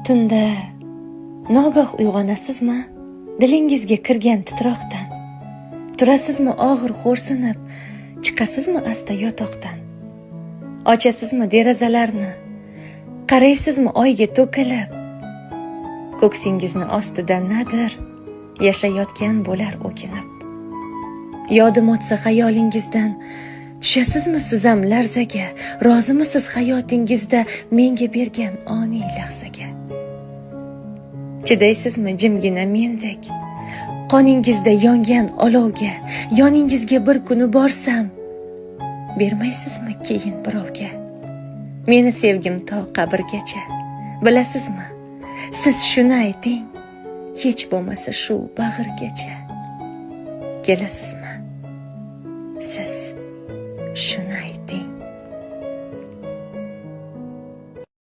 Tunda nogoh uyg'onasizmi dilingizga kirgan titroqdan? Turasizmi og'ir xo'rsinib, chiqasizmi asta yotoqdan? Ochasizmi derazalarni, qaraysizmi oyga to'kilib? Ko'ksingizni ostida nadir yashayotgan bo'lar o'kinib. Yodim o'tsa xayolingizdan, tushasizmi siz ham larzaga? Rozimisiz hayotingizda menga bergan oniy lahzaga? Chidaysizmi jimgina mendek, qoningizda yongan olovga? Yoningizga bir kuni borsam, bermaysizmi keyin birovga? Meni sevgim to qabrgacha. Bilasizmi, siz shuni ayting, hech bo'lmasa shu bag'rgacha. Kelasizmi? Siz shuni ayting.